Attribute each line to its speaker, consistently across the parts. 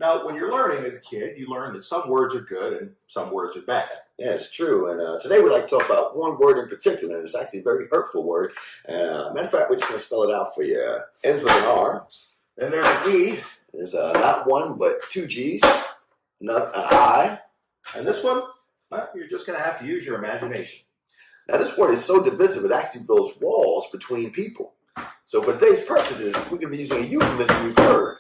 Speaker 1: Now, when you're learning as a kid, you learn that some words are good and some words are bad.
Speaker 2: Yeah, it's true. And today we'd like to talk about one word in particular, and it's actually a very hurtful word. Matter of fact, we're just going to spell it out for you. Ends with an R.
Speaker 1: Then there's an E.
Speaker 2: There's not one, but two G's. Not an I.
Speaker 1: And this one, well, you're just going to have to use your imagination.
Speaker 2: Now, this word is so divisive, it actually builds walls between people. So for today's purposes, we're going to be using a euphemism we've heard.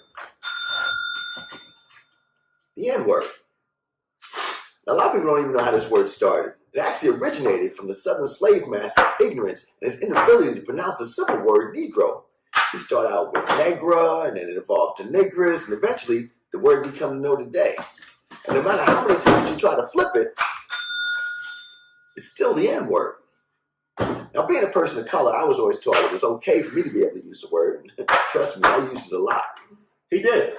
Speaker 2: The N-word. Now, a lot of people don't even know how this word started. It actually originated from the southern slave master's ignorance and his inability to pronounce the simple word Negro. He started out with Negra, and then it evolved to Negras, and eventually the word became known today. And no matter how many times you try to flip it, it's still the N-word. Now, being a person of color, I was always taught it was okay for me to be able to use the word. And trust me, I used it a lot.
Speaker 1: He did.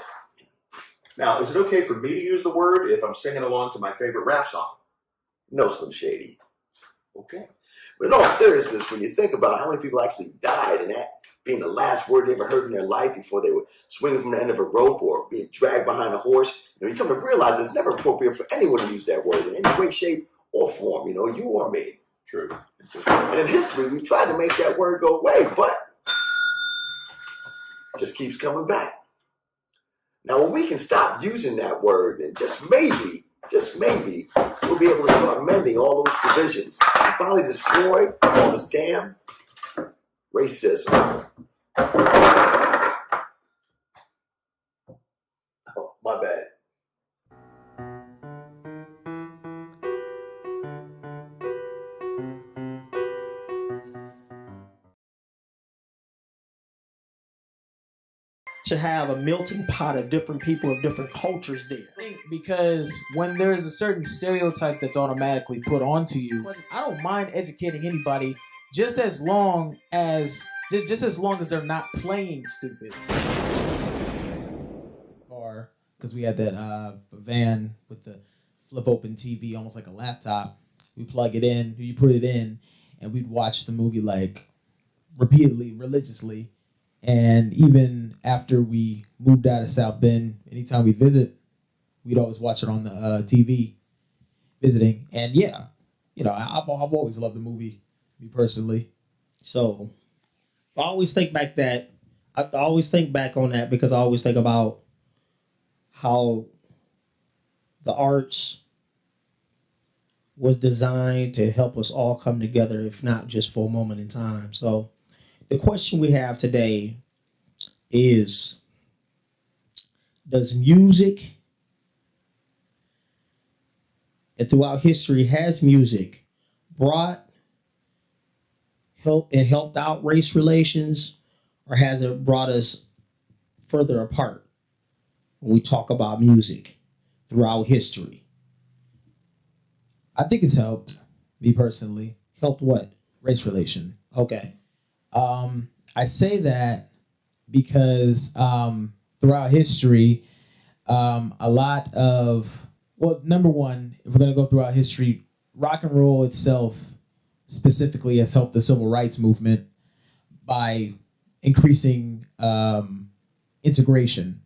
Speaker 1: Now, is it okay for me to use the word if I'm singing along to my favorite rap song?
Speaker 2: No, Slim Shady.
Speaker 1: Okay.
Speaker 2: But in all seriousness, when you think about how many people actually died and that being the last word they ever heard in their life before they were swinging from the end of a rope or being dragged behind a horse, you come to realize it's never appropriate for anyone to use that word in any way, shape, or form, you or me.
Speaker 1: True.
Speaker 2: And in history, we've tried to make that word go away, but it just keeps coming back. Now, when we can stop using that word, and just maybe, we'll be able to start mending all those divisions and finally destroy all this damn racism. Oh, my bad.
Speaker 3: To have a melting pot of different people of different cultures there.
Speaker 4: Because when there's a certain stereotype that's automatically put onto you, I don't mind educating anybody just as long as they're not playing stupid. Or because we had that van with the flip open TV, almost like a laptop. We plug it in, you put it in, and we'd watch the movie like repeatedly, religiously. And even after we moved out of South Bend, anytime we visit, we'd always watch it on the TV, visiting. And yeah, I've always loved the movie, me personally.
Speaker 3: So I always think back on that because I always think about how the arts was designed to help us all come together, if not just for a moment in time. So the question we have today is, does music, and throughout history, has music helped out race relations, or has it brought us further apart when we talk about music throughout history?
Speaker 4: I think it's helped, me personally.
Speaker 3: Helped what?
Speaker 4: Race relation.
Speaker 3: Okay.
Speaker 4: I say that because throughout history, a lot of, number one, if we're going to go throughout history, rock and roll itself specifically has helped the civil rights movement by increasing integration.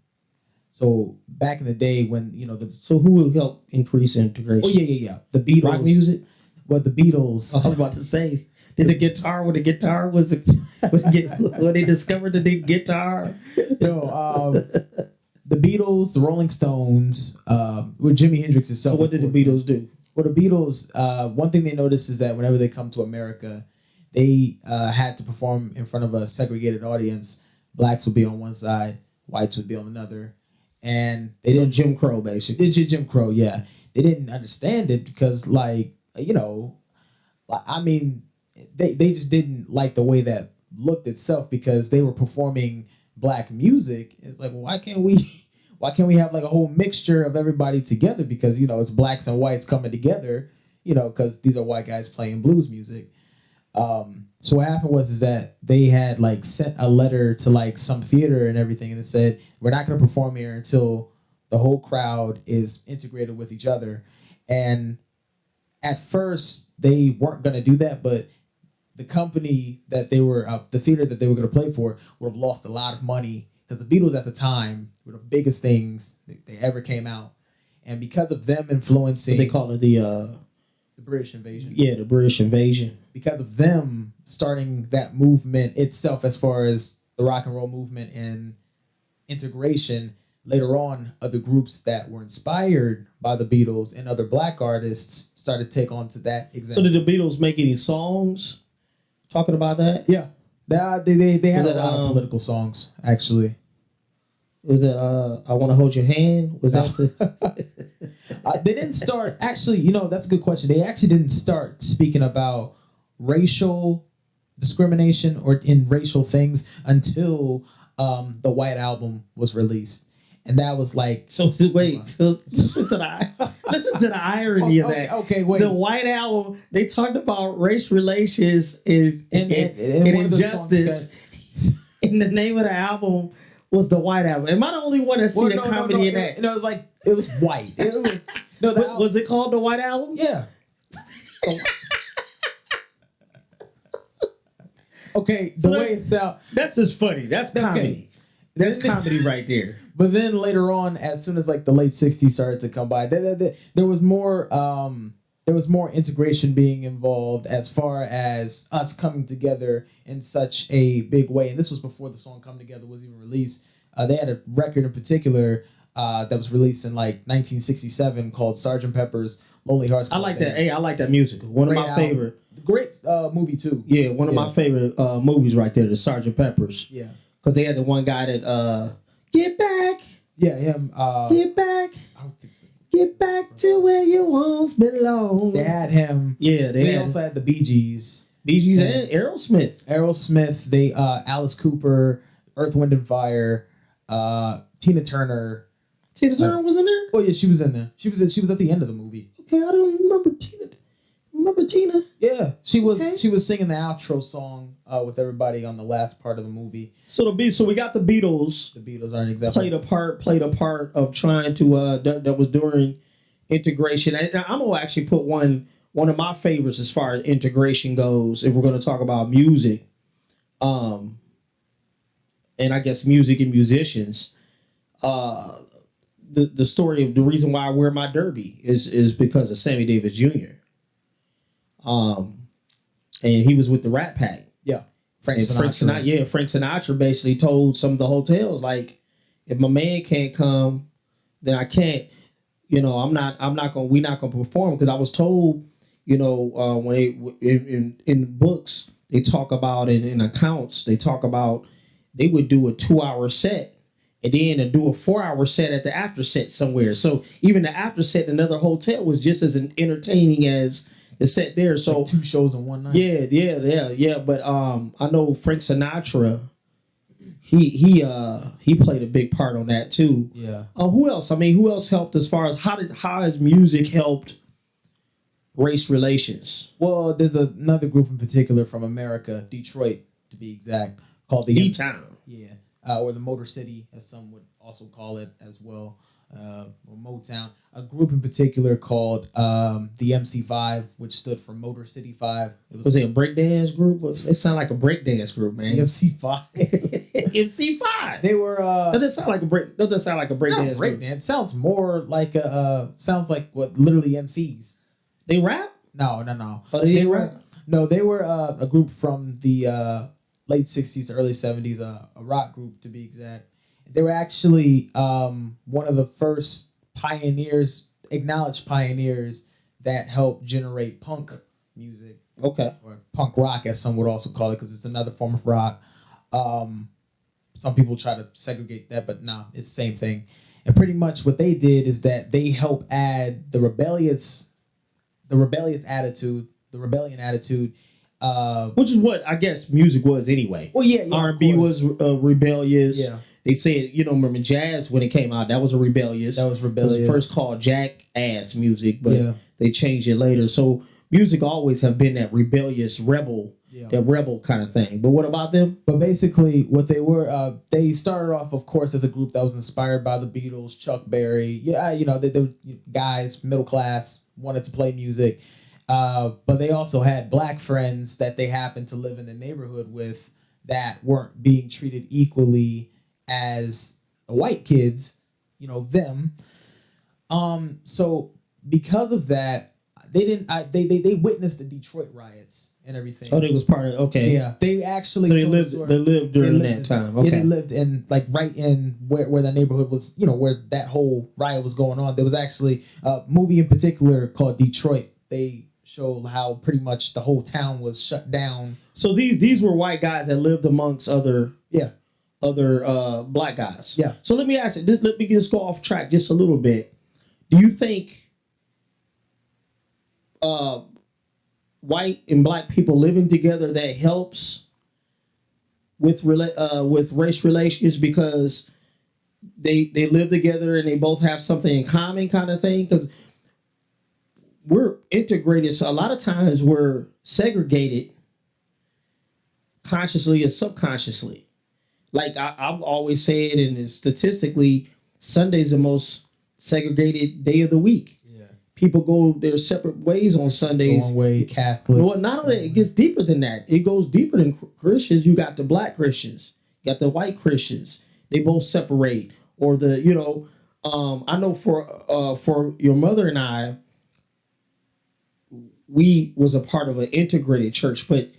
Speaker 4: So back in the day when,
Speaker 3: So who will help increase integration?
Speaker 4: Oh, yeah. The Beatles.
Speaker 3: Rock music?
Speaker 4: Well, the Beatles.
Speaker 3: I was about to say, when they discovered the guitar?
Speaker 4: The Beatles, the Rolling Stones, with Jimi Hendrix itself.
Speaker 3: So what did the Beatles do?
Speaker 4: Well, the Beatles, one thing they noticed is that whenever they come to America, they had to perform in front of a segregated audience. Blacks would be on one side, whites would be on another. And they didn't...
Speaker 3: Jim Crow, basically.
Speaker 4: Jim Crow, yeah. They didn't understand it because, they just didn't like the way that looked itself because they were performing black music. It's like, well, why can't we have like a whole mixture of everybody together? Because, it's blacks and whites coming together, because these are white guys playing blues music. So what happened was that they had like sent a letter to like some theater and everything, and it said, we're not going to perform here until the whole crowd is integrated with each other. And at first they weren't going to do that, but the company that they were, the theater that they were going to play for would have lost a lot of money because the Beatles at the time were the biggest things they ever came out, and because of them influencing,
Speaker 3: They call it
Speaker 4: the British invasion.
Speaker 3: the British invasion.
Speaker 4: Because of them starting that movement itself, as far as the rock and roll movement and integration. Later on, other groups that were inspired by the Beatles and other black artists started to take on to that
Speaker 3: So
Speaker 4: example.
Speaker 3: did the Beatles make any songs talking about that?
Speaker 4: Yeah. They had
Speaker 3: Was
Speaker 4: a
Speaker 3: it,
Speaker 4: lot of political songs, actually.
Speaker 3: Was it I Want to Hold Your Hand? Was
Speaker 4: No.
Speaker 3: that the...
Speaker 4: They didn't start, actually, that's a good question. They actually didn't start speaking about racial discrimination or in racial things until the White Album was released. And that was like...
Speaker 3: So wait, so listen to the irony of that.
Speaker 4: Okay, wait.
Speaker 3: The White Album, they talked about race relations and
Speaker 4: one of the songs
Speaker 3: injustice. And the name of the album was the White Album. Am I the only one that see the comedy in that?
Speaker 4: No, it was like, it was white.
Speaker 3: Was it called the White Album?
Speaker 4: Yeah. Okay,
Speaker 3: So
Speaker 4: the way it sounds.
Speaker 3: That's just funny. That's comedy.
Speaker 4: Okay.
Speaker 3: That's comedy right there.
Speaker 4: But then later on, as soon as like the late '60s started to come by, there was more integration being involved as far as us coming together in such a big way. And this was before the song "Come Together" was even released. They had a record in particular that was released in like 1967 called "Sgt. Pepper's Lonely Hearts Club
Speaker 3: I like
Speaker 4: Band."
Speaker 3: that. Hey, I like that music. One of
Speaker 4: Great
Speaker 3: my
Speaker 4: album.
Speaker 3: favorite.
Speaker 4: Great movie too.
Speaker 3: Yeah, one of my favorite movies right there, the Sgt. Peppers.
Speaker 4: Yeah.
Speaker 3: Because they had the one guy that get back,
Speaker 4: Yeah, him.
Speaker 3: get back, get back to where you once belonged.
Speaker 4: They had him.
Speaker 3: Yeah,
Speaker 4: They
Speaker 3: had
Speaker 4: also had the Bee Gees,
Speaker 3: Bee Gees and Aerosmith.
Speaker 4: Aerosmith. They Alice Cooper, Earth, Wind and Fire, Tina Turner.
Speaker 3: Tina Turner was in there.
Speaker 4: Oh yeah, she was in there. She was at the end of the movie.
Speaker 3: Okay, I don't remember Tina. Remember Tina?
Speaker 4: Yeah, she was.
Speaker 3: Okay.
Speaker 4: She was singing the outro song with everybody on the last part of the movie.
Speaker 3: So we got the Beatles.
Speaker 4: The Beatles are an example.
Speaker 3: Played a part of trying to that was during integration. And I'm gonna actually put one of my favorites as far as integration goes. If we're gonna talk about music, and I guess music and musicians, the story of the reason why I wear my derby is because of Sammy Davis Jr. And he was with the Rat Pack.
Speaker 4: Yeah,
Speaker 3: Frank Sinatra basically told some of the hotels, like, if my man can't come, then I can't. We're not gonna perform, because I was told, when they in books they talk about it, in accounts they talk about they would do a 2-hour set and then do a 4-hour set at the after set somewhere. So even the after set in another hotel was just as entertaining as the set there. So
Speaker 4: like 2 shows in one night.
Speaker 3: Yeah. But I know Frank Sinatra. He played a big part on that too.
Speaker 4: Yeah.
Speaker 3: Who else? I mean, who else helped as far as how has music helped race relations?
Speaker 4: Well, there's another group in particular from America, Detroit to be exact, called the
Speaker 3: D-Town.
Speaker 4: Yeah, or the Motor City, as some would also call it as well, or Motown. A group in particular called the MC5, which stood for Motor City 5.
Speaker 3: Was it a breakdance group? It sounded like a breakdance group, man.
Speaker 4: The MC5.
Speaker 3: MC5.
Speaker 4: They were.
Speaker 3: That doesn't sound like a breakdance group.
Speaker 4: Breakdance sounds more like sounds like what literally MCs.
Speaker 3: They rap?
Speaker 4: No.
Speaker 3: Oh, they rap?
Speaker 4: No, they were a group from the late 60s to early 70s, a rock group to be exact. They were actually one of the first acknowledged pioneers that helped generate punk music.
Speaker 3: Okay.
Speaker 4: Or punk rock, as some would also call it, because it's another form of rock. Some people try to segregate that, but no, it's the same thing. And pretty much what they did is that they helped add the rebellion attitude,
Speaker 3: which is what I guess music was anyway.
Speaker 4: Well, yeah,
Speaker 3: R&B was rebellious.
Speaker 4: Yeah.
Speaker 3: They said, remember jazz when it came out, that was rebellious. It was first called jackass music, but they changed it later. So music always have been that rebellious rebel, that rebel kind of thing. But what about them?
Speaker 4: But basically, what they were, they started off, of course, as a group that was inspired by the Beatles, Chuck Berry. Yeah, they were guys, middle class, wanted to play music. But they also had black friends that they happened to live in the neighborhood with that weren't being treated equally as white kids, them. So because of that, they didn't. They witnessed the Detroit riots and everything.
Speaker 3: Oh, they was part of. Okay.
Speaker 4: Yeah, they actually.
Speaker 3: So they lived during that time. Okay.
Speaker 4: Yeah, they lived in right in where that neighborhood was. Where that whole riot was going on. There was actually a movie in particular called Detroit. They show how pretty much the whole town was shut down.
Speaker 3: So these were white guys that lived amongst other black guys.
Speaker 4: Yeah.
Speaker 3: So let me ask you. Let me just go off track just a little bit. Do you think white and black people living together that helps with race relations because they live together and they both have something in common, kind of thing? Because we're integrated, so a lot of times we're segregated consciously or subconsciously. Like I've always said, and statistically, Sunday's the most segregated day of the week.
Speaker 4: Yeah,
Speaker 3: people go their separate ways on Sundays.
Speaker 4: One way Catholics.
Speaker 3: No, not only that, it gets deeper than that. It goes deeper than Christians. You got the black Christians, you got the white Christians. They both separate, or I know for your mother and I, we was a part of an integrated church, but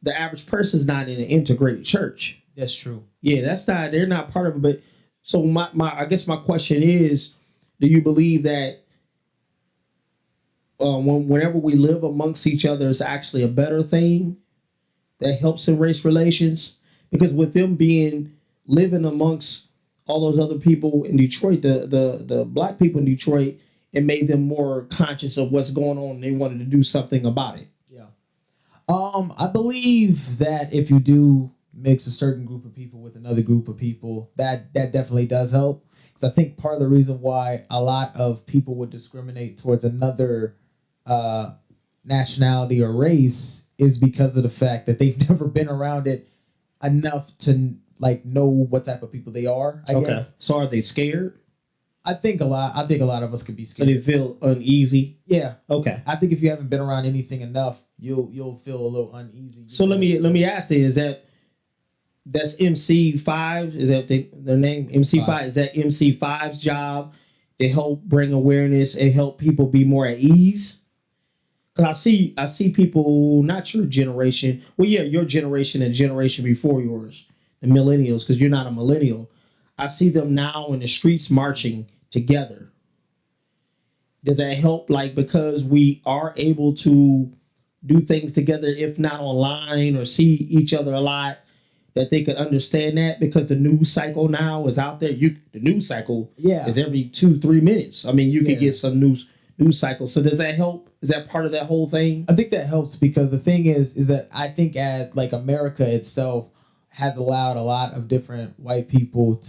Speaker 3: the average person's not in an integrated church.
Speaker 4: That's true.
Speaker 3: Yeah, they're not part of it. But so I guess my question is, do you believe that whenever we live amongst each other is actually a better thing that helps in race relations? Because with them living amongst all those other people in Detroit, the black people in Detroit, it made them more conscious of what's going on, and they wanted to do something about it.
Speaker 4: Yeah. I believe that if you do mix a certain group of people with another group of people, that definitely does help. Because I think part of the reason why a lot of people would discriminate towards another nationality or race is because of the fact that they've never been around it enough to know what type of people they are. I guess.
Speaker 3: So are they scared?
Speaker 4: I think a lot of us could be scared.
Speaker 3: So they feel uneasy.
Speaker 4: Yeah.
Speaker 3: Okay.
Speaker 4: I think if you haven't been around anything enough, you'll feel a little uneasy.
Speaker 3: So let me ask you: that's MC5? Is that their name? MC5. Is that MC5's job to help bring awareness and help people be more at ease? Because I see people, not your generation. Well, yeah, your generation and generation before yours, the millennials. Because you're not a millennial. I see them now in the streets marching together. Does that help? Because we are able to do things together, if not online or see each other a lot, that they could understand that, because the news cycle now is out there. The news cycle is every 2-3 minutes. I mean, you can get some news cycle. So does that help? Is that part of that whole thing?
Speaker 4: I think that helps, because the thing is that I think as America itself has allowed a lot of different white people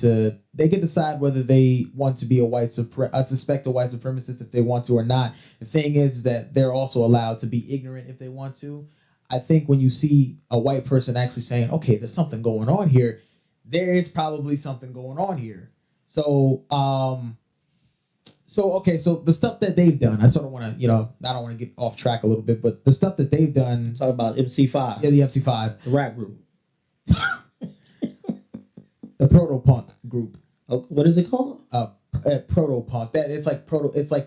Speaker 4: they can decide whether they want to be a suspected white supremacist if they want to or not. The thing is that they're also allowed to be ignorant if they want to. I think when you see a white person actually saying, okay, there's something going on here, there is probably something going on here. So, so the stuff that they've done, I sort of want to, I don't want to get off track a little bit, but the stuff that they've done.
Speaker 3: Talk about MC5.
Speaker 4: Yeah, the MC5.
Speaker 3: The rap group.
Speaker 4: The proto-punk group.
Speaker 3: Oh, what is it called?
Speaker 4: Proto-punk. It's like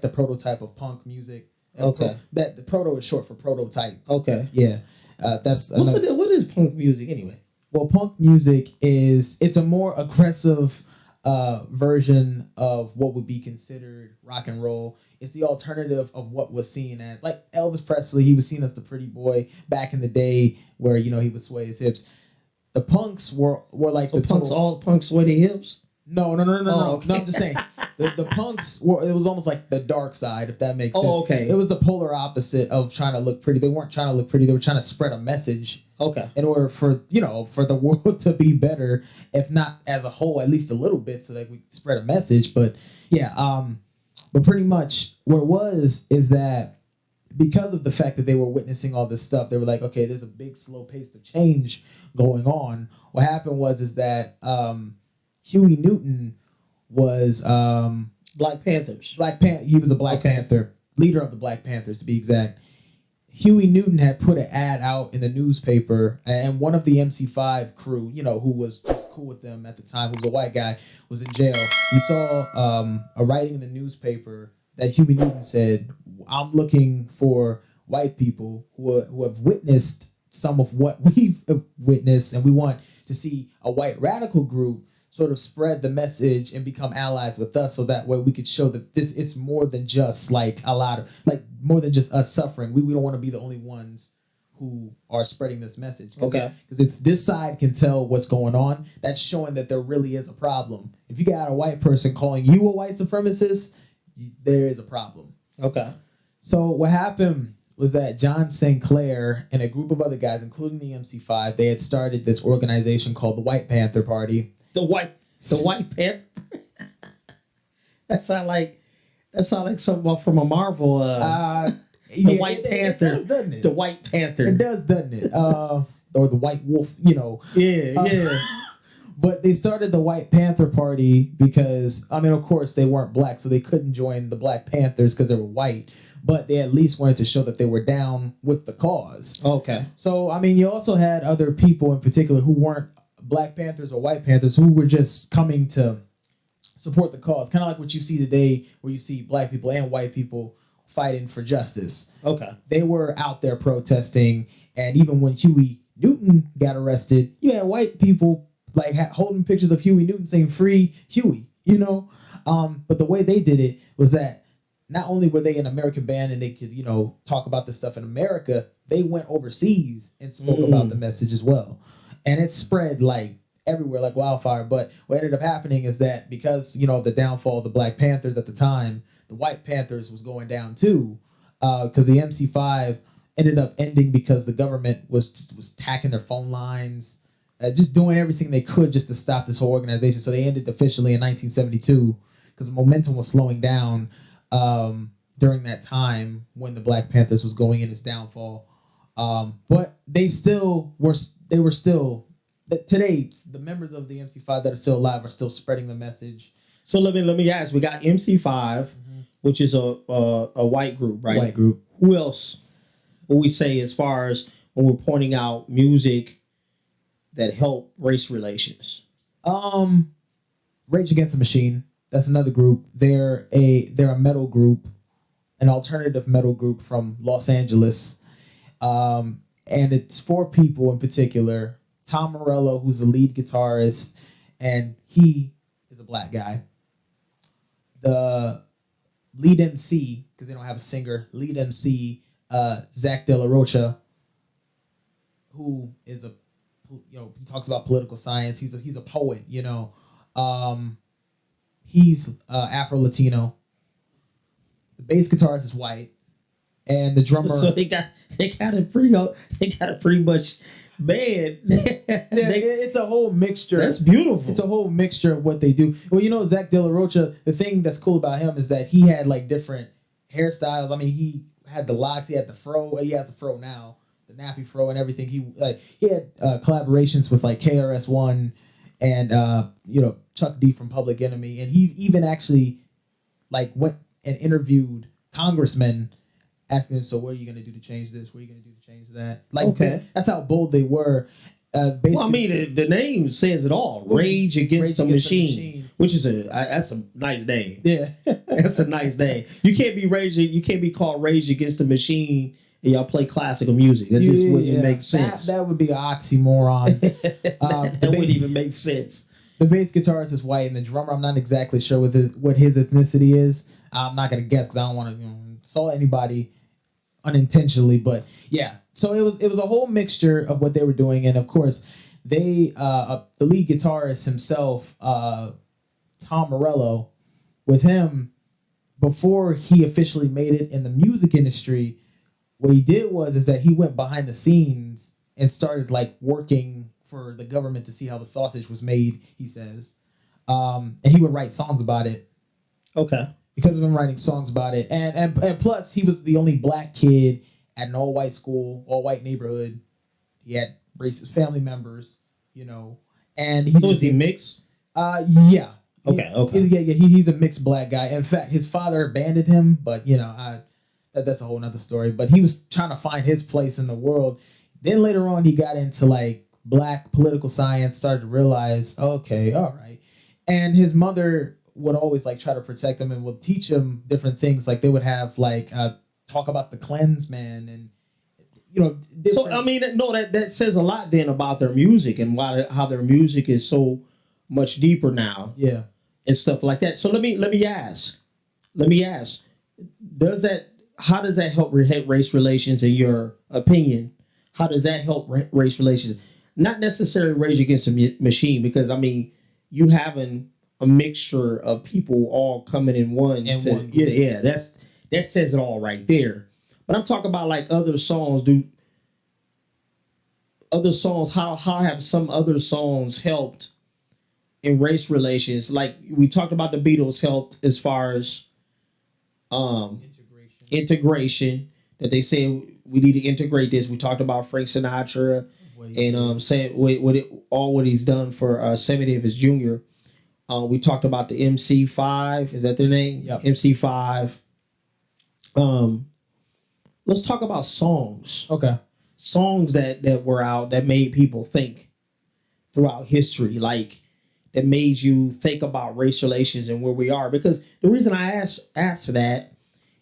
Speaker 4: the prototype of punk music.
Speaker 3: Okay.
Speaker 4: The proto is short for prototype.
Speaker 3: Okay.
Speaker 4: Yeah. What
Speaker 3: is punk music anyway?
Speaker 4: Well, punk music it's a more aggressive version of what would be considered rock and roll. It's the alternative of what was seen as, Elvis Presley. He was seen as the pretty boy back in the day, where he would sway his hips. The punks were like
Speaker 3: so the punks. All punks sway their hips.
Speaker 4: No.
Speaker 3: Okay.
Speaker 4: No, I'm just saying the punks were. It was almost like the dark side, if that makes sense.
Speaker 3: Oh, okay.
Speaker 4: It was the polar opposite of trying to look pretty. They weren't trying to look pretty. They were trying to spread a message.
Speaker 3: Okay.
Speaker 4: In order for the world to be better, if not as a whole, at least a little bit, so that we could spread a message. But yeah, but pretty much what it was is that because of the fact that they were witnessing all this stuff, they were like, okay, there's a big slow pace of change going on. What happened was that Huey Newton was
Speaker 3: Black Panthers.
Speaker 4: He was a Black Panther, leader of the Black Panthers to be exact. Huey Newton had put an ad out in the newspaper, and one of the MC5 crew, who was just cool with them at the time, who was a white guy, was in jail. He saw a writing in the newspaper that Huey Newton said, "I'm looking for white people who have witnessed some of what we've witnessed, and we want to see a white radical group sort of spread the message and become allies with us, so that way we could show that this is more than just more than just us suffering. We don't want to be the only ones who are spreading this message.
Speaker 3: Okay.
Speaker 4: Because if this side can tell what's going on, that's showing that there really is a problem. If you got a white person calling you a white supremacist, there is a problem.
Speaker 3: Okay.
Speaker 4: So what happened was that John Sinclair and a group of other guys, including the MC5, they had started this organization called the White Panther Party.
Speaker 3: The white panther. that sound like something from a Marvel. The White Panther.
Speaker 4: It does, doesn't it?
Speaker 3: The White Panther.
Speaker 4: It does, doesn't it? Or the White Wolf.
Speaker 3: Yeah.
Speaker 4: But they started the White Panther Party because, of course, they weren't black, so they couldn't join the Black Panthers because they were white. But they at least wanted to show that they were down with the cause.
Speaker 3: Okay.
Speaker 4: So, you also had other people in particular who weren't Black Panthers or White Panthers who were just coming to support the cause. Kind of like what you see today, where you see black people and white people fighting for justice.
Speaker 3: Okay.
Speaker 4: They were out there protesting, and even when Huey Newton got arrested, you had white people holding pictures of Huey Newton saying "Free Huey," But the way they did it was that not only were they an American band and they could, talk about this stuff in America, they went overseas and spoke about the message as well. And it spread everywhere like wildfire. But what ended up happening is that because, the downfall of the Black Panthers at the time, the White Panthers was going down too. Because the MC5 ended up ending because the government was hacking their phone lines, just doing everything they could just to stop this whole organization. So they ended officially in 1972 because the momentum was slowing down during that time when the Black Panthers was going in its downfall. But they were still today, the members of the MC5 that are still alive are still spreading the message.
Speaker 3: So let me ask. We got MC5, which is a white group, right?
Speaker 4: White group.
Speaker 3: Who else would we say as far as when we're pointing out music that help race relations?
Speaker 4: Rage Against the Machine. That's another group. They're a metal group, an alternative metal group from Los Angeles. And it's 4 people in particular. Tom Morello, who's the lead guitarist, and he is a black guy. The lead MC, because they don't have a singer, lead MC, Zach De La Rocha, who is he talks about political science. He's a poet, He's Afro-Latino. The bass guitarist is white. And the drummer.
Speaker 3: So they got it pretty much bad.
Speaker 4: It's a whole mixture.
Speaker 3: That's beautiful.
Speaker 4: It's a whole mixture of what they do. Well, Zach De La Rocha, the thing that's cool about him is that he had different hairstyles. He had the locks, he had the fro. He has the fro now, the nappy fro and everything. He had collaborations with KRS-One and Chuck D from Public Enemy, and he's even actually went and interviewed congressmen, asking them, so what are you going to do to change this? What are you going to do to change that?
Speaker 3: Okay.
Speaker 4: That's how bold they were.
Speaker 3: The name says it all. Rage Against the Machine, which is that's a nice name.
Speaker 4: Yeah.
Speaker 3: That's a nice name. You can't be called Rage Against the Machine and y'all play classical music. That just wouldn't make sense.
Speaker 4: That would be an oxymoron.
Speaker 3: That wouldn't even make sense.
Speaker 4: The bass guitarist is white, and the drummer, I'm not exactly sure what his ethnicity is. I'm not going to guess because I don't want to insult anybody unintentionally, but yeah. So it was a whole mixture of what they were doing, and of course, the lead guitarist himself, Tom Morello, with him, before he officially made it in the music industry, what he did is that he went behind the scenes and started working for the government to see how the sausage was made, he says, and he would write songs about it.
Speaker 3: Okay.
Speaker 4: Because of him writing songs about it. And plus, he was the only black kid at an all-white school, all-white neighborhood. He had racist family members, And
Speaker 3: is he mixed?
Speaker 4: Yeah.
Speaker 3: Okay.
Speaker 4: Yeah, he's a mixed black guy. In fact, his father abandoned him, but, that's a whole nother story. But he was trying to find his place in the world. Then later on, he got into like black political science, started to realize, okay, all right. And his mother would always like try to protect him and would teach him different things. Like they would have like talk about the Klansman and
Speaker 3: So I mean, no, that says a lot then about their music and how their music is so much deeper now.
Speaker 4: Yeah.
Speaker 3: And stuff like that. So let me ask, how does that help race relations in your opinion? How does that help race relations? Not necessarily Rage Against the Machine, because I mean, you having a mixture of people all coming in one. That says it all right there. But I'm talking about like other songs. How have some other songs helped in race relations? Like we talked about, the Beatles helped as far as integration, that they say we need to integrate this. We talked about Frank Sinatra and saying what he's done for 70th as Junior. We talked about the MC5. Is that their name?
Speaker 4: Yep.
Speaker 3: MC5. Let's talk about songs.
Speaker 4: Okay.
Speaker 3: Songs that were out that made people think throughout history, like that made you think about race relations and where we are. Because the reason I asked for that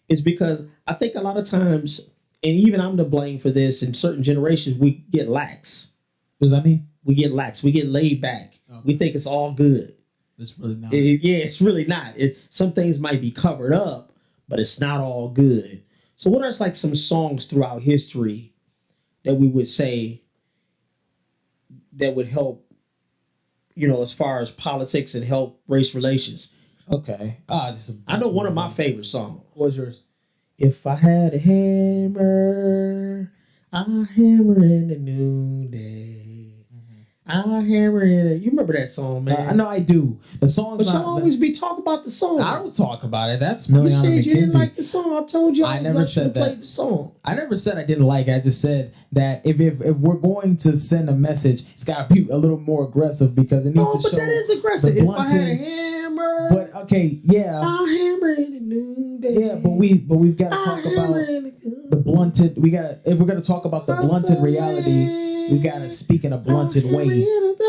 Speaker 3: is because I think a lot of times, and even I'm to blame for this, in certain generations, we get lax.
Speaker 4: What does that mean?
Speaker 3: We get lax. We get laid back. Okay. We think it's all good.
Speaker 4: It's really not.
Speaker 3: It's really not. Some things might be covered up, but it's not all good. So what are like some songs throughout history that we would say that would help, as far as politics and help race relations?
Speaker 4: Okay.
Speaker 3: I know one of my favorite songs.
Speaker 4: What's yours?
Speaker 3: If I had a hammer, I'll hammer in the noonday. I'll hammer in it. You remember that song, man?
Speaker 4: I know I do. The song's
Speaker 3: but you always be talking about the song.
Speaker 4: I don't talk about it. That's
Speaker 3: You
Speaker 4: Million
Speaker 3: said
Speaker 4: McKenzie.
Speaker 3: you didn't like the song. I told you
Speaker 4: I never said that.
Speaker 3: Played the song.
Speaker 4: I never said I didn't like it. I just said that if we're going to send a message, it's got to be a little more aggressive, because it needs to show.
Speaker 3: But that is aggressive. If I had a hammer,
Speaker 4: but okay, yeah,
Speaker 3: I'll hammer in the noonday.
Speaker 4: Yeah, but we've got to talk about the blunted. If we're gonna talk about the blunted reality, we gotta speak in a blunted way.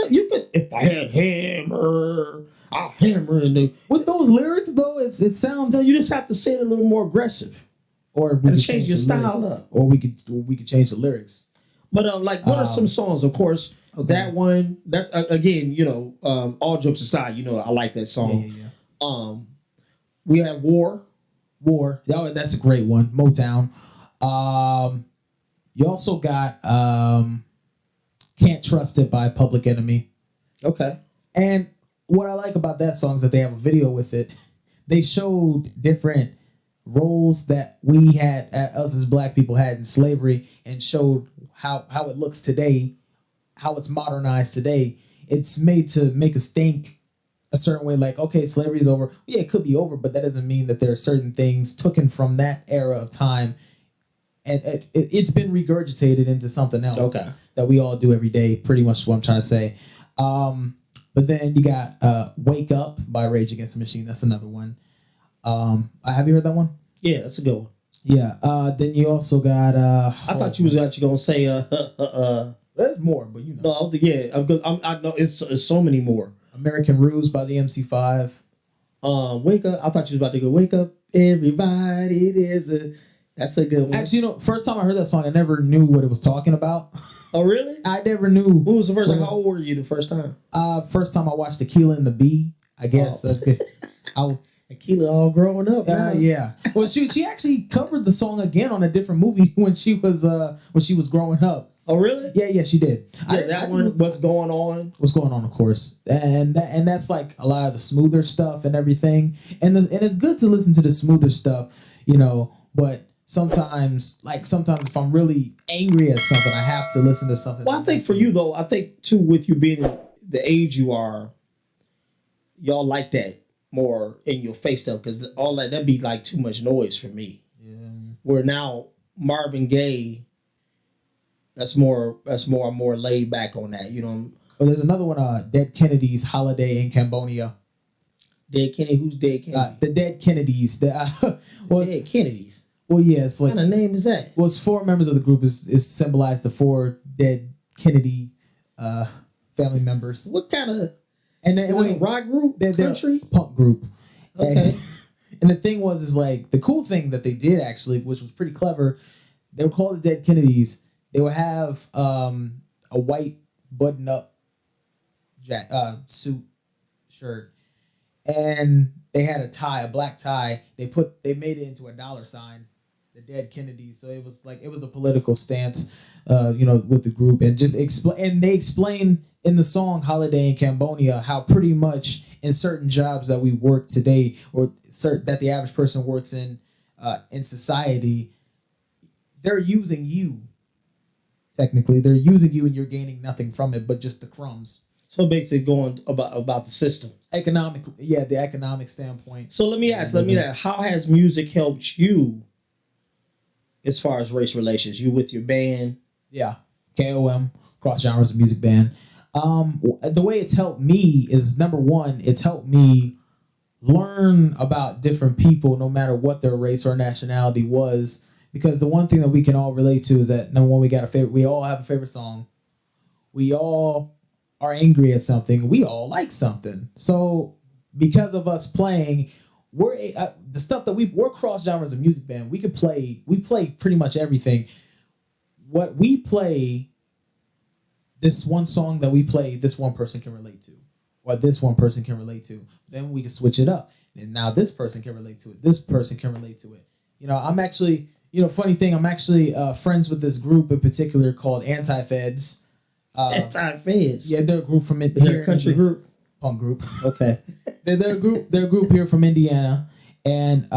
Speaker 3: You could, if I had hammer, I'll hammer in the.
Speaker 4: With those lyrics though, it sounds.
Speaker 3: No, you just have to say it a little more aggressive.
Speaker 4: Or we could
Speaker 3: change your style up.
Speaker 4: Or we could change the lyrics.
Speaker 3: But what are some songs? Of course, that one. That's again, all jokes aside, I like that song.
Speaker 4: Yeah.
Speaker 3: We have War.
Speaker 4: That's a great one. Motown. You also got Can't Trust It by Public Enemy.
Speaker 3: Okay.
Speaker 4: And what I like about that song is that they have a video with it. They showed different roles that we had, us as black people had in slavery, and showed how it looks today, how it's modernized today. It's made to make us think a certain way, like, okay, slavery's over. Yeah, it could be over, but that doesn't mean that there are certain things taken from that era of time, and it's been regurgitated into something else that we all do every day, pretty much what I'm trying to say. But then you got Wake Up by Rage Against the Machine. That's another one. Have you heard that one?
Speaker 3: Yeah, that's a good one.
Speaker 4: Yeah. Then you also got...
Speaker 3: I thought you was actually going to say...
Speaker 4: There's more, but you know.
Speaker 3: No, I know it's so many more.
Speaker 4: American Ruse by the MC5.
Speaker 3: Wake Up. I thought you was about to go, wake up, everybody. That's a good one.
Speaker 4: Actually, first time I heard that song, I never knew what it was talking about.
Speaker 3: Oh, really?
Speaker 4: I never knew.
Speaker 3: Who was the first time? How old were you the first time?
Speaker 4: First time I watched Tequila and the Bee, I guess.
Speaker 3: Tequila all growing up.
Speaker 4: Yeah. Well, she actually covered the song again on a different movie when she was growing up.
Speaker 3: Oh, really?
Speaker 4: Yeah, she did.
Speaker 3: Yeah, What's Going On?
Speaker 4: What's Going On, of course. And that's like a lot of the smoother stuff and everything. And it's good to listen to the smoother stuff, but sometimes if I'm really angry at something, I have to listen to something.
Speaker 3: Well, I think for you, though, too, with you being the age you are, y'all like that more in your face stuff, because all that'd be like too much noise for me.
Speaker 4: Yeah.
Speaker 3: Where now Marvin Gaye, that's more laid back on that,
Speaker 4: Well, there's another one, Dead Kennedys, Holiday in Cambodia.
Speaker 3: Dead Kennedy? Who's Dead Kennedy?
Speaker 4: The Dead Kennedys.
Speaker 3: Dead Kennedys.
Speaker 4: Well, yeah, it's
Speaker 3: What
Speaker 4: like,
Speaker 3: kind of name is that?
Speaker 4: well, it's 4 members of the group is symbolized the 4 dead Kennedy family members.
Speaker 3: What kind of
Speaker 4: And then
Speaker 3: is it a rock group?
Speaker 4: they're
Speaker 3: Country?
Speaker 4: a punk group.
Speaker 3: Okay.
Speaker 4: And the thing was, is like the cool thing that they did actually, which was pretty clever. They were called the Dead Kennedys. They would have a white button-up suit shirt, and they had a tie, a black tie. They made it into a $sign, the Dead Kennedys. So it was a political stance, with the group, and just they explain in the song "Holiday in Cambodia" how pretty much in certain jobs that we work today, or that the average person works in society, they're using you. Technically, they're using you, and you're gaining nothing from it, but just the crumbs.
Speaker 3: So basically, going about the system.
Speaker 4: The economic standpoint.
Speaker 3: So let me ask, how has music helped you as far as race relations? You with your band?
Speaker 4: Yeah, KOM, Cross Genres of Music Band. The way it's helped me is, number one, it's helped me learn about different people, no matter what their race or nationality was. Because the one thing that we can all relate to is that, number one, we all have a favorite song. We all are angry at something. We all like something. So because of us playing, we're the stuff that we're Cross Genres of Music Band. We play pretty much everything. What we play, this one song that we play, this one person can relate to, or this one person can relate to. Then we can switch it up, and now this person can relate to it. This person can relate to it. I'm actually, funny thing, I'm actually friends with this group in particular called Anti-Feds.
Speaker 3: Anti-Feds?
Speaker 4: Yeah, they're a group from
Speaker 3: Is there a country group?
Speaker 4: Punk group.
Speaker 3: Okay.
Speaker 4: They're a group here from Indiana, and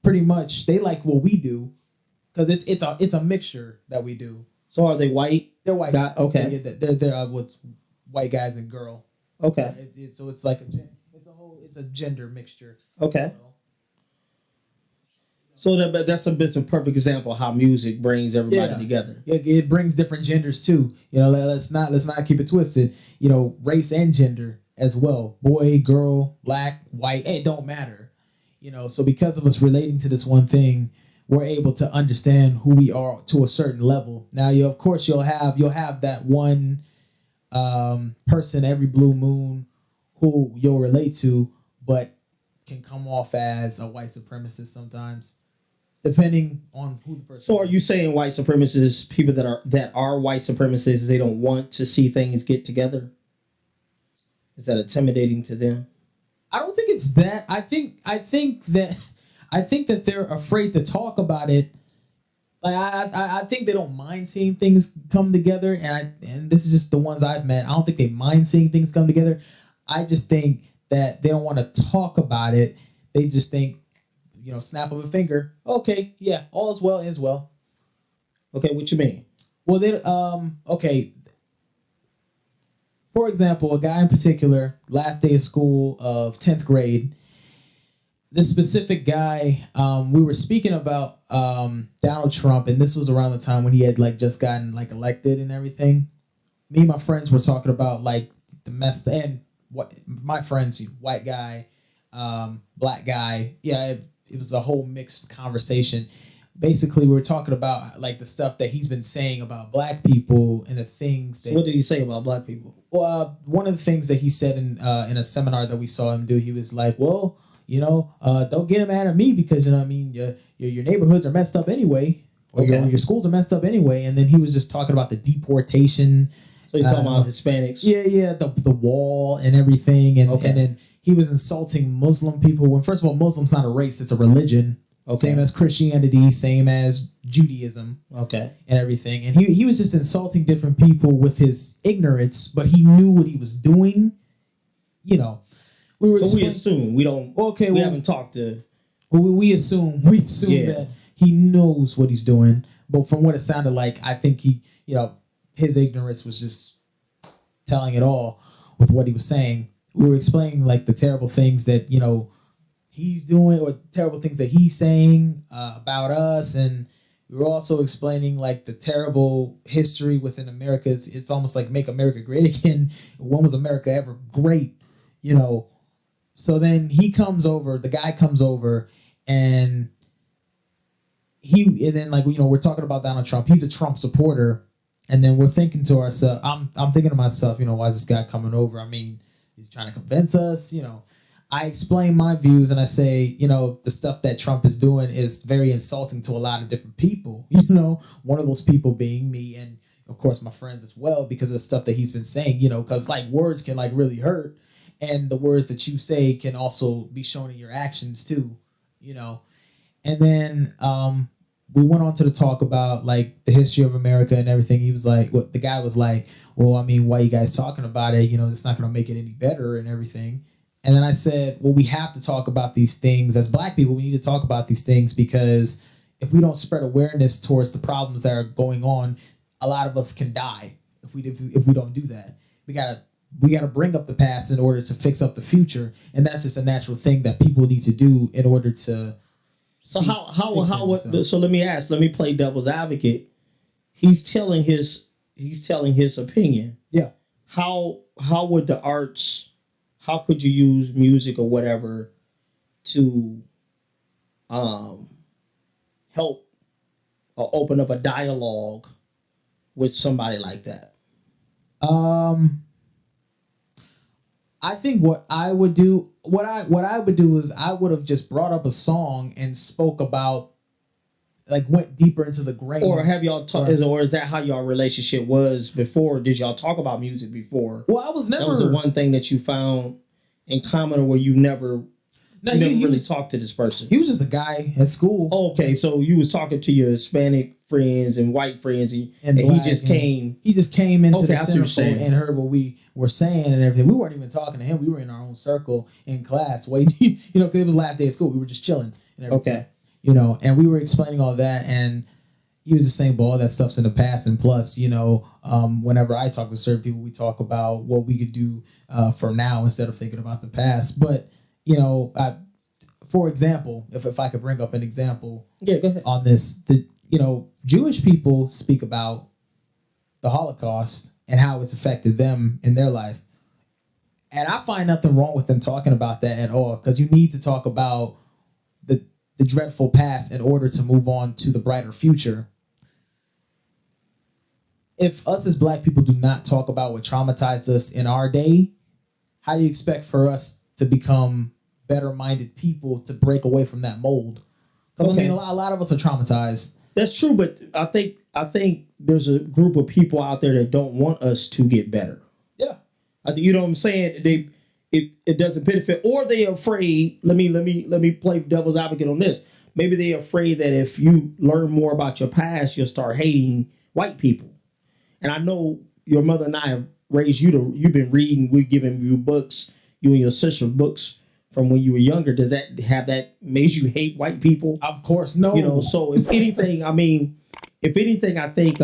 Speaker 4: pretty much they like what we do, because it's a mixture that we do.
Speaker 3: So are they white?
Speaker 4: They're white.
Speaker 3: Okay.
Speaker 4: Yeah, they're what's white guys and girl.
Speaker 3: Okay.
Speaker 4: So it's like it's a gender mixture.
Speaker 3: Okay. So that's a perfect example of how music brings everybody together.
Speaker 4: Yeah, it brings different genders too. Let's not keep it twisted. Race and gender as well. Boy, girl, black, white, it don't matter. So because of us relating to this one thing, we're able to understand who we are to a certain level. Now, you'll have that one person every blue moon who you'll relate to, but can come off as a white supremacist sometimes, depending on who the person.
Speaker 3: So, are you saying white supremacists, people that are white supremacists, they don't want to see things get together? Is that intimidating to them?
Speaker 4: I don't think it's that. I think that they're afraid to talk about it. Like I think they don't mind seeing things come together, and this is just the ones I've met. I don't think they mind seeing things come together. I just think that they don't want to talk about it. They just think, snap of a finger. Okay, yeah, all is well, is well.
Speaker 3: Okay, what you mean?
Speaker 4: Well, okay. For example, a guy in particular, last day of school of 10th grade. This specific guy, we were speaking about Donald Trump, and this was around the time when he had just gotten elected and everything. Me and my friends were talking about the mess, and what my friends, white guy, black guy. Yeah, it was a whole mixed conversation. Basically, we were talking about the stuff that he's been saying about black people and the things that.
Speaker 3: What did he say about black people?
Speaker 4: Well, one of the things that he said in a seminar that we saw him do, he was like, "Well, don't get mad at me because your neighborhoods are messed up anyway, or your schools are messed up anyway." And then he was just talking about the deportation.
Speaker 3: So you're talking about Hispanics?
Speaker 4: Yeah, the wall and everything, and then he was insulting Muslim people. When first of all, Muslim's not a race; it's a religion. Okay. Same as Christianity, same as Judaism,
Speaker 3: and
Speaker 4: everything. And he was just insulting different people with his ignorance, but he knew what he was doing. We
Speaker 3: assume we don't. Okay, we haven't talked to.
Speaker 4: Well, we assume that he knows what he's doing, but from what it sounded like, I think his ignorance was just telling it all with what he was saying. We were explaining the terrible things that he's doing, or terrible things that he's saying about us, and we were also explaining the terrible history within America. It's almost like Make America Great Again. When was America ever great? So then the guy comes over, and and then like, you know, we're talking about Donald Trump. He's a Trump supporter, and then we're thinking to ourselves, I'm thinking to myself, you know, why is this guy coming over? I mean, he's trying to convince us, you know. I explain my views and I say, you know, the stuff that Trump is doing is very insulting to a lot of different people. You know, one of those people being me, and of course my friends as well, because of the stuff that he's been saying. You know, because like words can like really hurt, and the words that you say can also be shown in your actions too. You know, and then we went on to the talk about like the history of America and everything. He was like, the guy was like, well, I mean, why are you guys talking about it? You know, it's not going to make it any better and everything. And then I said, well, we have to talk about these things as Black people. We need to talk about these things because if we don't spread awareness towards the problems that are going on, a lot of us can die if we don't do that. We gotta bring up the past in order to fix up the future, and that's just a natural thing that people need to do in order to.
Speaker 3: So so let me ask. Let me play devil's advocate. He's telling his opinion.
Speaker 4: Yeah.
Speaker 3: How would the arts? How could you use music or whatever to help or open up a dialogue with somebody like that?
Speaker 4: I think what I would do is I would have just brought up a song and spoke about, like, went deeper into the grain.
Speaker 3: Or have y'all or is that how y'all relationship was before? Did y'all talk about music before?
Speaker 4: Well, I was never.
Speaker 3: That was the one thing that you found in common, or where you never really talked to this person.
Speaker 4: He was just a guy at school.
Speaker 3: Oh, okay, so you was talking to your Hispanic friends and white friends, and he just came.
Speaker 4: He just came into the
Speaker 3: centerfold
Speaker 4: and heard what we were saying and everything. We weren't even talking to him. We were in our own circle in class, waiting. You know, because it was last day of school. We were just chilling and everything.
Speaker 3: Okay.
Speaker 4: You know, and we were explaining all that, and he was just saying, "Well, all that stuff's in the past." And plus, you know, whenever I talk to certain people, we talk about what we could do for now instead of thinking about the past. But you know, for example, if I could bring up an example,
Speaker 3: yeah, go ahead.
Speaker 4: On this, you know, Jewish people speak about the Holocaust and how it's affected them in their life, and I find nothing wrong with them talking about that at all, because you need to talk about the dreadful past in order to move on to the brighter future. If us as Black people do not talk about what traumatized us in our day, how do you expect for us to become better-minded people to break away from that mold? Okay. I mean, a lot of us are traumatized.
Speaker 3: That's true, but I think there's a group of people out there that don't want us to get better.
Speaker 4: Yeah,
Speaker 3: I think, you know what I'm saying. It doesn't benefit, or they're afraid. Let me play devil's advocate on this. Maybe they're afraid that if you learn more about your past, you'll start hating white people. And I know your mother and I have raised you to. You've been reading. We've given you books. You and your sister books from when you were younger. Does that made you hate white people?
Speaker 4: Of course, no.
Speaker 3: You know. So if anything, I think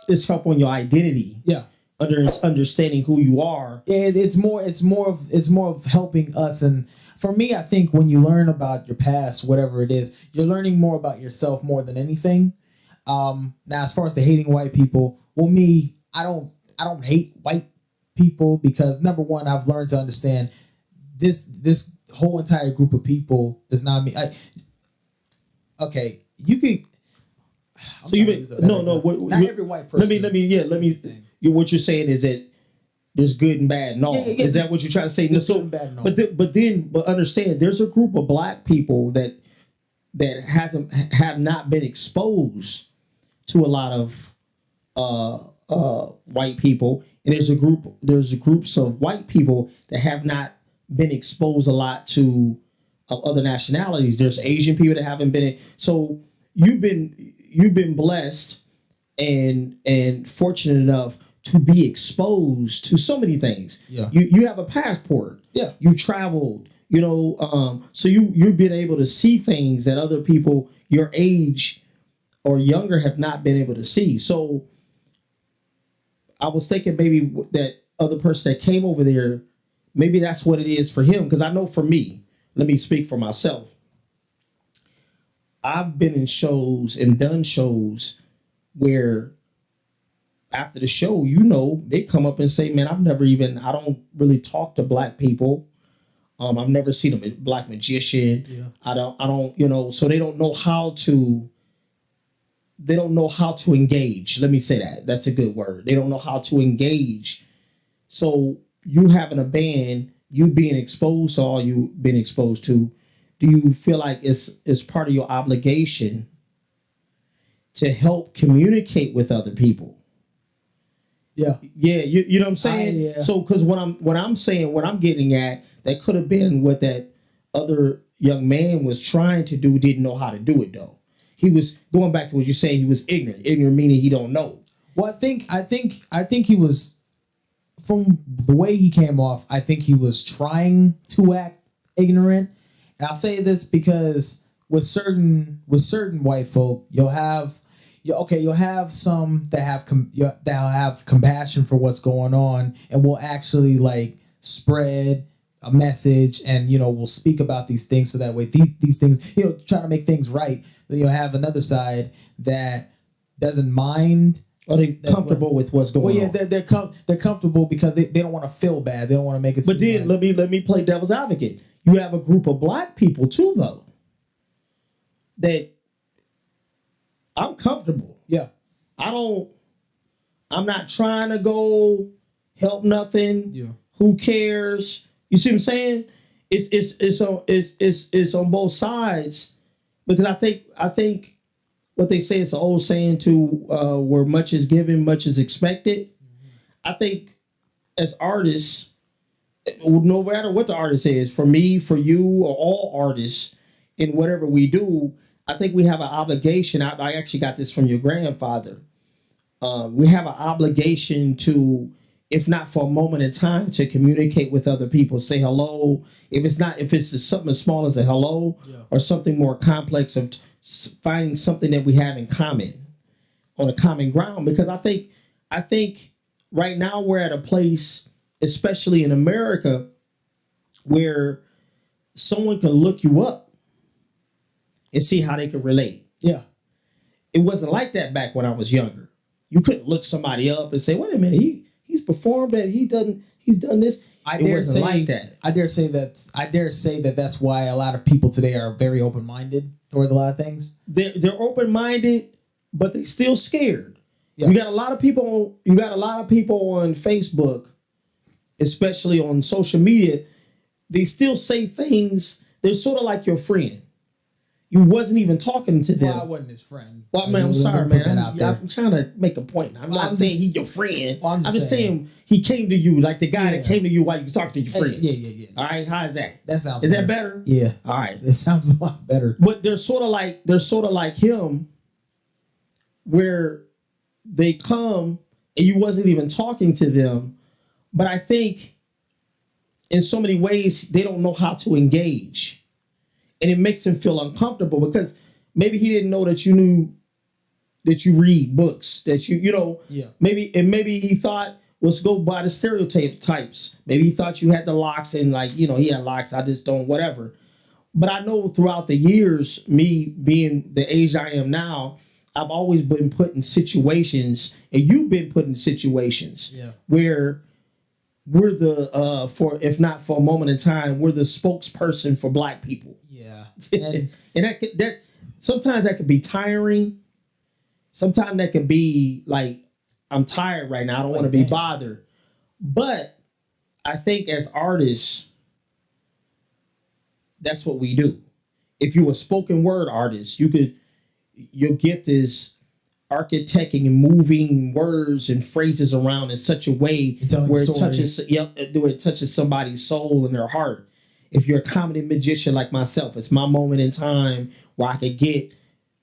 Speaker 3: it's help on your identity.
Speaker 4: Yeah.
Speaker 3: Understanding who you are.
Speaker 4: It's more of helping us. And for me, I think when you learn about your past, whatever it is, you're learning more about yourself more than anything. Now, as far as the hating white people, well, me, I don't hate white people, because number one, I've learned to understand this whole entire group of people does not mean. Okay, you could.
Speaker 3: So you mean
Speaker 4: not every white person.
Speaker 3: Let me. What you're saying is that there's good and bad and all. Yeah. Is that what you're trying to say?
Speaker 4: There's good and bad and all.
Speaker 3: But understand, there's a group of Black people that have not been exposed to a lot of white people, and there's groups of white people that have not been exposed a lot to other nationalities. There's Asian people that haven't been. So you've been blessed and fortunate enough to be exposed to so many things.
Speaker 4: Yeah.
Speaker 3: You have a passport.
Speaker 4: Yeah.
Speaker 3: You traveled, you know, so you've been able to see things that other people your age or younger have not been able to see. So I was thinking maybe that other person that came over there, maybe that's what it is for him. Because I know for me, let me speak for myself. I've been in shows and done shows where after the show, you know, they come up and say, man, I don't really talk to Black people. I've never seen a black magician.
Speaker 4: Yeah.
Speaker 3: I don't, so they don't know how to. They don't know how to engage. Let me say that. That's a good word. They don't know how to engage. So you having a band, you being exposed to all you've been exposed to, do you feel like it's part of your obligation to help communicate with other people?
Speaker 4: Yeah.
Speaker 3: Yeah, you know what I'm saying?
Speaker 4: Yeah.
Speaker 3: So because what I'm saying, what I'm getting at, that could have been what that other young man was trying to do, didn't know how to do it though. He was going back to what you're saying, he was ignorant. Ignorant meaning he don't know.
Speaker 4: Well, I think he was, from the way he came off, I think he was trying to act ignorant. And I'll say this because with certain white folk, you'll have some that have compassion for what's going on and will actually like spread a message and will speak about these things so that way these things try to make things right. Then you'll have another side that doesn't mind.
Speaker 3: Are they comfortable with what's going on?
Speaker 4: Well, yeah, they're comfortable because they don't want to feel bad. They don't want to make it.
Speaker 3: But then
Speaker 4: like,
Speaker 3: let me play devil's advocate. You have a group of black people too, though, that I'm comfortable.
Speaker 4: Yeah.
Speaker 3: I'm not trying to go help nothing.
Speaker 4: Yeah.
Speaker 3: Who cares? You see what I'm saying? It's on both sides, because I think what they say is an old saying too, where much is given, much is expected. I think as artists, no matter what the artist is, for me, for you, or all artists, in whatever we do, I think we have an obligation. I actually got this from your grandfather. We have an obligation to, if not for a moment in time, to communicate with other people, say hello. If it's something as small as a hello, or something more complex of finding something that we have in common, on a common ground. Because I think right now we're at a place, especially in America, where someone can look you up and see how they can relate.
Speaker 4: Yeah.
Speaker 3: It wasn't like that back when I was younger. You couldn't look somebody up and say, wait a minute, he's performed that, he's done this. It wasn't like that.
Speaker 4: I dare say that that's why a lot of people today are very open-minded towards a lot of things.
Speaker 3: They're open-minded, but they still scared.
Speaker 4: Yeah.
Speaker 3: You got a lot of people on Facebook, especially on social media, they still say things. They're sort of like your friend. You wasn't even talking to them.
Speaker 4: Well, I wasn't his friend.
Speaker 3: Well, man, I'm sorry, man. I'm trying to make a point. I'm not saying he's your friend.
Speaker 4: Well, I'm
Speaker 3: just saying he came to you, like the guy that came to you while you was talking to your friends.
Speaker 4: Yeah.
Speaker 3: All right, how is that?
Speaker 4: That sounds.
Speaker 3: Is that better?
Speaker 4: Yeah.
Speaker 3: All right.
Speaker 4: It sounds a lot better.
Speaker 3: But they're sort of like him, where they come and you wasn't even talking to them. But I think in so many ways they don't know how to engage. And it makes him feel uncomfortable because maybe he didn't know that you knew that you read books, that maybe he thought, let's go by the stereotypes. Maybe he thought you had the locks and he had locks, I just don't, whatever. But I know throughout the years, me being the age I am now, I've always been put in situations, and you've been put in situations where we're the if not for a moment in time, we're the spokesperson for black people.
Speaker 4: Yeah,
Speaker 3: and that sometimes that can be tiring. Sometimes that can be like, I'm tired right now. I don't want to be bothered. But I think as artists, that's what we do. If you're a spoken word artist, your gift is architecting and moving words and phrases around in such a way where it touches somebody's soul and their heart. If you're a comedy magician like myself, it's my moment in time where I could get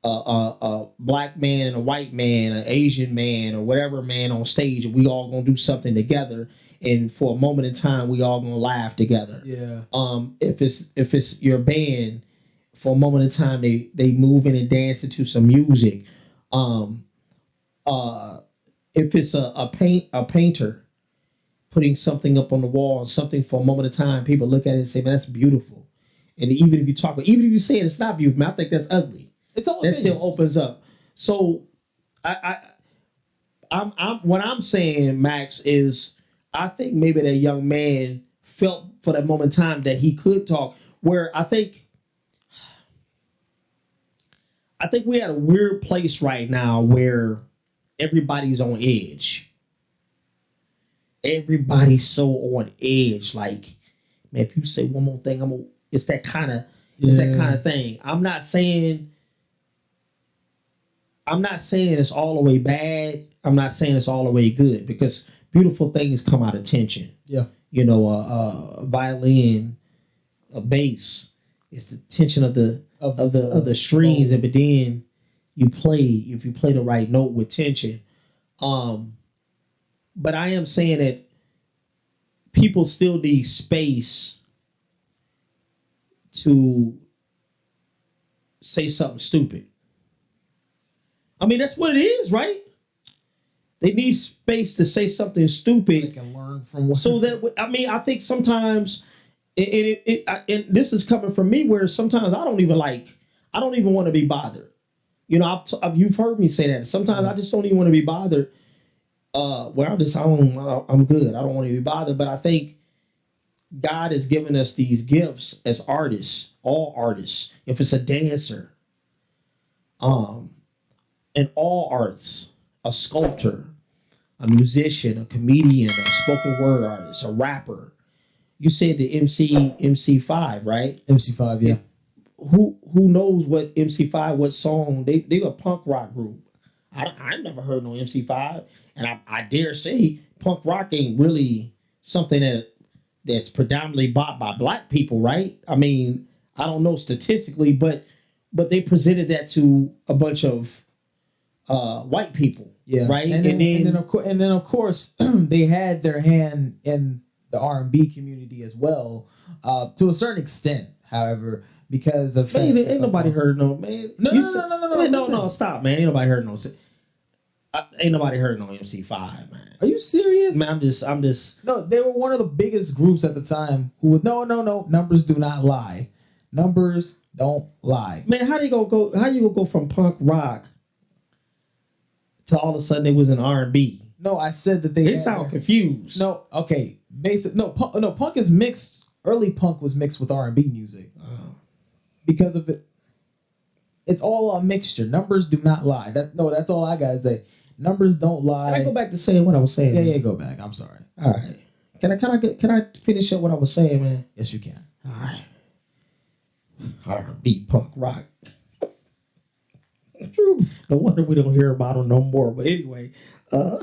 Speaker 3: a black man and a white man, an Asian man, or whatever man on stage, and we all gonna do something together. And for a moment in time, we all gonna laugh together.
Speaker 4: Yeah.
Speaker 3: If it's your band, for a moment in time, they move in and dance into some music. If it's a painter putting something up on the wall, something for a moment of time, people look at it and say, man, that's beautiful. And even if you say it's not beautiful, man, I think that's ugly.
Speaker 4: It's all
Speaker 3: that still opens up. So I'm what I'm saying, Max, is I think maybe that young man felt for that moment in time that he could talk. Where I think we're at a weird place right now where everybody's on edge. Everybody's so on edge. Like, man, if you say one more thing, it's that kind of thing. I'm not saying it's all the way bad. I'm not saying it's all the way good, because beautiful things come out of tension.
Speaker 4: Yeah.
Speaker 3: You know, a violin, a bass, it's the tension of the strings, and but then if you play the right note with tension. But I am saying that people still need space to say something stupid. I mean, that's what it is, right? They need space to say something stupid.
Speaker 4: They can learn from what.
Speaker 3: So that, I mean, I think sometimes, and this is coming from me, where sometimes I don't even want to be bothered. You know, you've heard me say that. Sometimes I just don't even want to be bothered. I'm good. I don't want to be bothered. But I think God has given us these gifts as artists, all artists. If it's a dancer, in all arts, a sculptor, a musician, a comedian, a spoken word artist, a rapper. You said the MC5, right?
Speaker 4: MC5, yeah.
Speaker 3: Who knows what MC5, what song? They a punk rock group. I never heard no MC5, and I dare say punk rock ain't really something that's predominantly bought by black people, right? I mean, I don't know statistically, but they presented that to a bunch of white people,
Speaker 4: yeah,
Speaker 3: right?
Speaker 4: And then of course they had their hand in the R&B community as well, to a certain extent. However, because of
Speaker 3: ain't nobody heard no man. No, stop, man. Ain't nobody heard no. Ain't nobody heard no MC5, man.
Speaker 4: Are you serious?
Speaker 3: Man, I'm just.
Speaker 4: No, they were one of the biggest groups at the time who would no. Numbers do not lie. Numbers don't lie.
Speaker 3: Man, how you gonna go from punk rock to all of a sudden they was in R&B?
Speaker 4: No, I said that they
Speaker 3: sound confused.
Speaker 4: No, okay. Punk is mixed. Early punk was mixed with R&B music. Because of it. It's all a mixture. Numbers do not lie. That's all I gotta say. Numbers don't lie.
Speaker 3: Can I go back to saying what I was saying?
Speaker 4: Yeah, go back. I'm sorry.
Speaker 3: All right. Can I finish up what I was saying, man?
Speaker 4: Yes, you can.
Speaker 3: All right. R&B, punk rock. True. No wonder we don't hear about them no more. But anyway, no.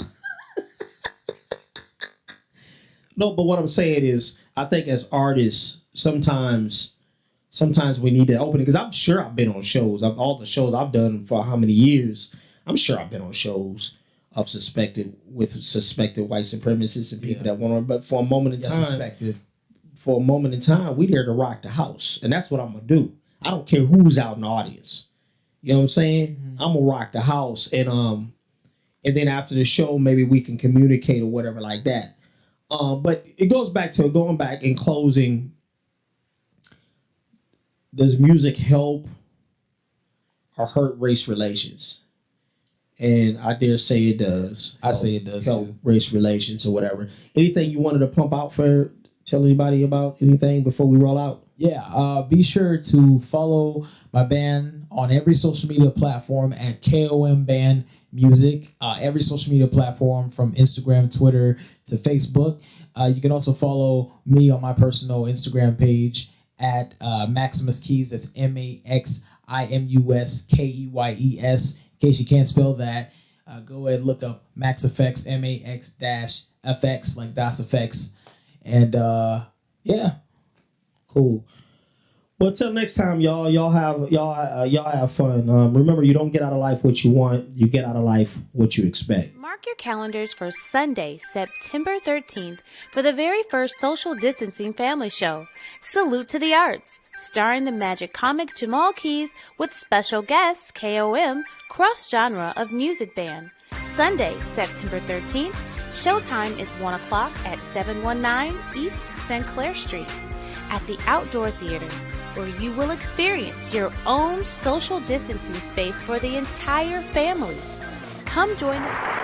Speaker 3: But what I'm saying is, I think as artists, sometimes we need to open it, because I'm sure I've been on shows. All the shows I've done for how many years, I'm sure I've been on shows of suspected white supremacists and people that want to. But for a moment in time, we there to rock the house, and that's what I'm gonna do. I don't care who's out in the audience. You know what I'm saying? Mm-hmm. I'm gonna rock the house, and then after the show, maybe we can communicate or whatever like that. But it goes back to going back in closing. Does music help or hurt race relations? And I dare say it does.
Speaker 4: I say it does
Speaker 3: help
Speaker 4: too.
Speaker 3: Race relations or whatever. Anything you wanted to pump out for? Tell anybody about anything before we roll out?
Speaker 4: Yeah, be sure to follow my band on every social media platform at KOM Band Music. Every social media platform from Instagram, Twitter to Facebook. You can also follow me on my personal Instagram page at Maximus Keys. That's MAXIMUSKEYES. In case you can't spell that, go ahead and look up Max Effects, MAX-FX, like DOS Effects. And yeah.
Speaker 3: Cool. Well, till next time, y'all. Y'all have fun. Remember, you don't get out of life what you want. You get out of life what you expect.
Speaker 5: Mark your calendars for Sunday, September 13th for the very first social distancing family show, Salute to the Arts, starring the magic comic Jamal Keys with special guest KOM, cross-genre of music band. Sunday, September 13th, showtime is 1 o'clock at 719 East St. Clair Street at the Outdoor Theater, where you will experience your own social distancing space for the entire family. Come join us.